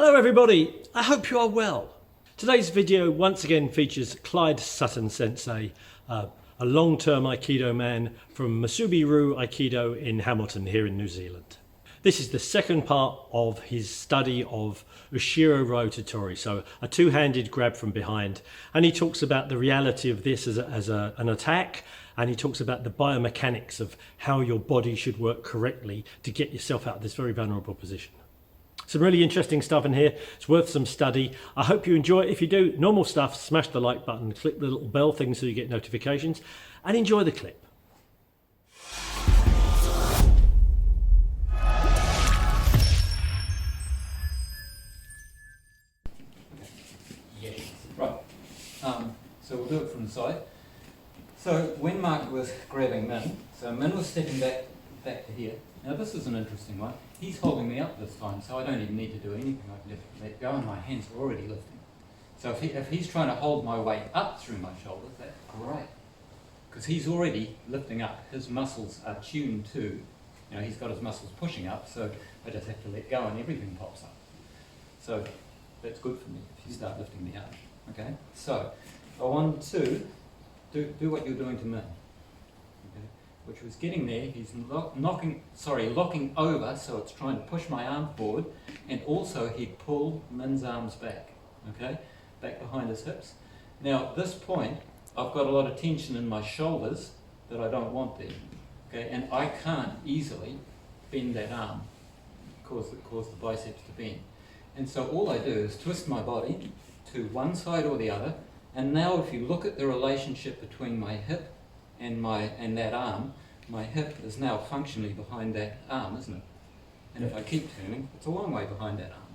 Hello everybody, I hope you are well. Today's video once again features Clyde Sutton Sensei, a long-term Aikido man from Musubi-ryu Aikido in Hamilton here in New Zealand. This is the second part of his study of Ushiro Ryote Dori, so a two-handed grab from behind, and he talks about the reality of this as an attack, and he talks about the biomechanics of how your body should work correctly to get yourself out of this very vulnerable position. Some really interesting stuff in here. It's worth some study. I hope you enjoy it. If you do, normal stuff, smash the like button, click the little bell thing so you get notifications, and enjoy the clip. Yes. Right. So we'll do it from the side. So when Mark was grabbing Min, so Min was stepping back to here. Now this is an interesting one. He's holding me up this time, so I don't even need to do anything. I can just let go and my hands are already lifting. So if he's trying to hold my weight up through my shoulders, that's great. Because he's already lifting up. His muscles are tuned to, he's got his muscles pushing up, so I just have to let go and everything pops up. So that's good for me if you start lifting me up. Okay? So I want to do what you're doing to Min. Which was getting there, he's locking over, so it's trying to push my arm forward, and also he'd pull Min's arms back, okay, back behind his hips. Now at this point, I've got a lot of tension in my shoulders that I don't want there, okay, and I can't easily bend that arm, cause the biceps to bend. And so all I do is twist my body to one side or the other, and now if you look at the relationship between my hip and that arm, my hip is now functionally behind that arm, isn't it? And if I keep turning, it's a long way behind that arm.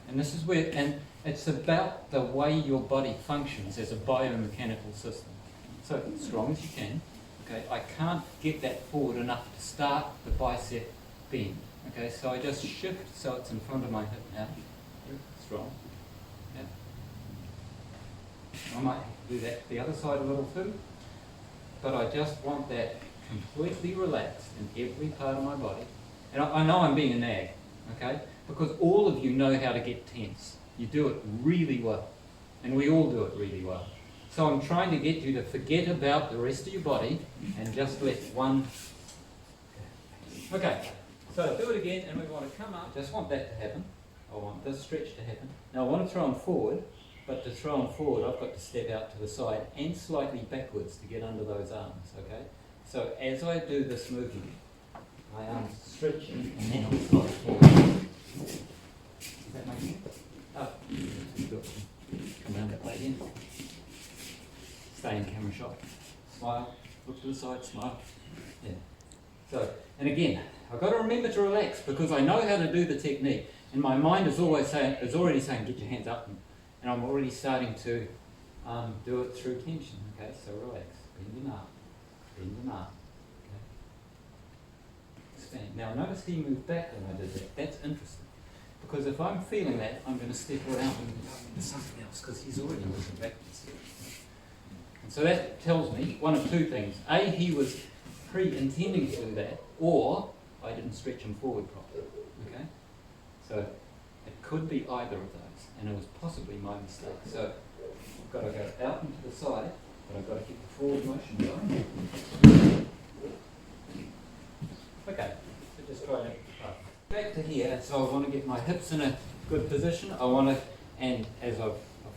And this is where, and it's about the way your body functions as a biomechanical system. So as strong as you can, okay, I can't get that forward enough to start the bicep bend. Okay, so I just shift so it's in front of my hip now. Strong. Yeah. I might do that to the other side a little too. But I just want that completely relaxed in every part of my body. And I know I'm being a nag, okay? Because all of you know how to get tense. You do it really well. And we all do it really well. So I'm trying to get you to forget about the rest of your body and just let one... Okay, so do it again and we want to come up. I just want that to happen. I want this stretch to happen. Now I want to throw them forward. But to throw them forward, I've got to step out to the side and slightly backwards to get under those arms, okay? So as I do this movement, my arms stretching and then I'll slide forward. Does that make sense? Oh, good. Come around that way again. Stay in camera shot. Smile, look to the side, smile. Yeah. So, and again, I've got to remember to relax because I know how to do the technique. And my mind is already saying, get your hands up. And I'm already starting to do it through tension, okay? So relax, bend your arm, okay? Stand. Now notice he moved back when I did that. That's interesting. Because if I'm feeling that, I'm going to step around and go into something else because he's already moving backwards. And so that tells me one of two things. A, he was pre-intending to do that, or I didn't stretch him forward properly, okay? So it could be either of those. And it was possibly my mistake. So I've got to go out and to the side, but I've got to keep the forward motion going. Okay, so just try to back to here. So I want to get my hips in a good position. I want to, and as I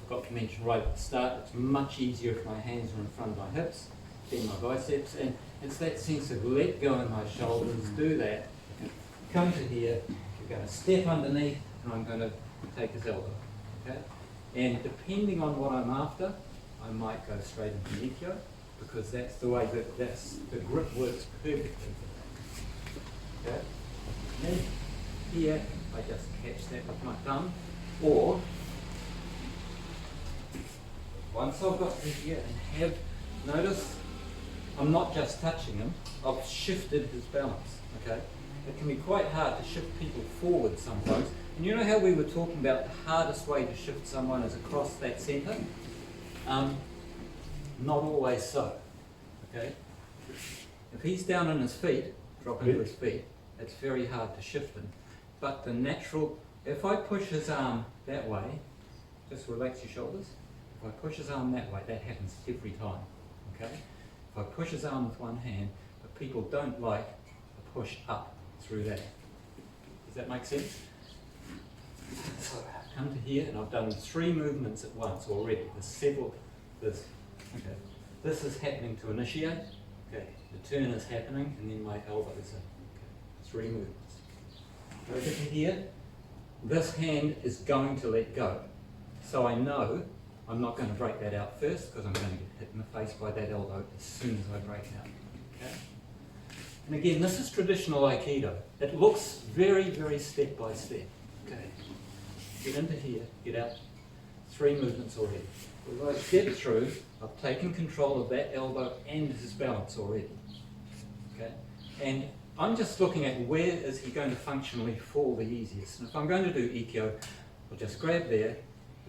forgot to mention right at the start, it's much easier if my hands are in front of my hips, bend my biceps, and it's that sense of let go in my shoulders, do that, come to here, you're going to step underneath, and I'm going to take his elbow. Okay? And depending on what I'm after, I might go straight into Nikyo because that's the way that the grip works perfectly for that. Okay? And then here, I just catch that with my thumb, or once I've got to here and notice I'm not just touching him, I've shifted his balance. Okay? It can be quite hard to shift people forward sometimes. And you know how we were talking about the hardest way to shift someone is across that centre? Not always so. Okay? If he's down on his feet, dropping to his feet, it's very hard to shift him. But the natural if I push his arm that way, just relax your shoulders. If I push his arm that way, that happens every time, okay? If I push his arm with one hand, but people don't like a push up through that. Does that make sense? So I've come to here and I've done 3 movements at once already. There's several, okay. This is happening to initiate, okay. The turn is happening and then my elbow is in, okay. 3 movements. Over to here, this hand is going to let go. So I know I'm not going to break that out first because I'm going to get hit in the face by that elbow as soon as I break out. Okay? And again, this is traditional Aikido. It looks very, very step by step. Okay. Get into here, get out. 3 movements already. As I step through, I've taken control of that elbow and his balance already. Okay? And I'm just looking at where is he going to functionally fall the easiest. And if I'm going to do Ikkyo, I'll just grab there,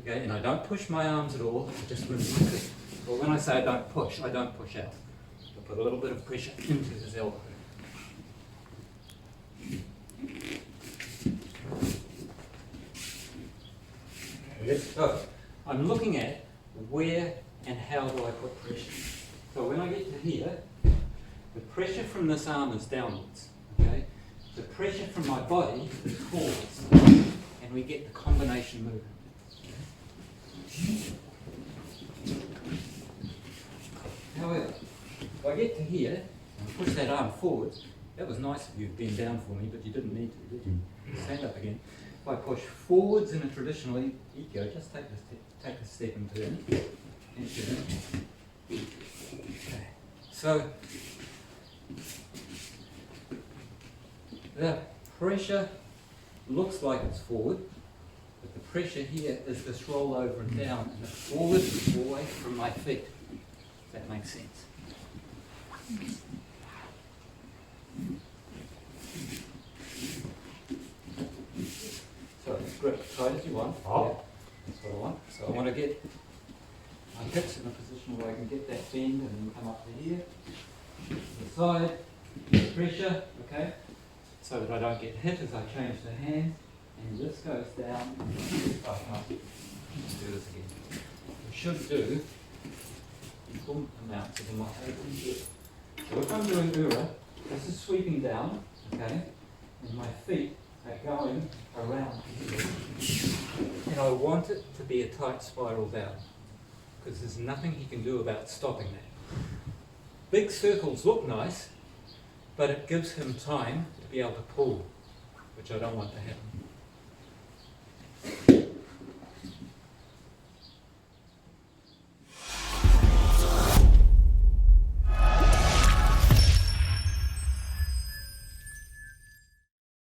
okay, and I don't push my arms at all, I just move my feet. But when I say I don't push out. I put a little bit of pressure into his elbow. So I'm looking at where and how do I put pressure. So when I get to here, the pressure from this arm is downwards, okay? The pressure from my body is forwards, and we get the combination movement. However, if I get to here and push that arm forwards, that was nice of you to bend down for me, but you didn't need to, did you? Stand up again. If I push forwards in a traditional Ikkyo, just take a step and turn, and turn. Okay. So the pressure looks like it's forward, but the pressure here is this roll over and down, and the forward is away from my feet. If that makes sense. So grip as tight as you want. Oh. Yeah, that's what I want. So I want to get my hips in a position where I can get that bend and then come up to here. To the side, the pressure, okay? So that I don't get hit as I change the hand. And this goes down. Let's do this again. We should do equal amounts of them. So if I'm doing Ura, this is sweeping down, okay? And my feet are going around here. And I want it to be a tight spiral down, because there's nothing he can do about stopping that. Big circles look nice, but it gives him time to be able to pull, which I don't want to happen.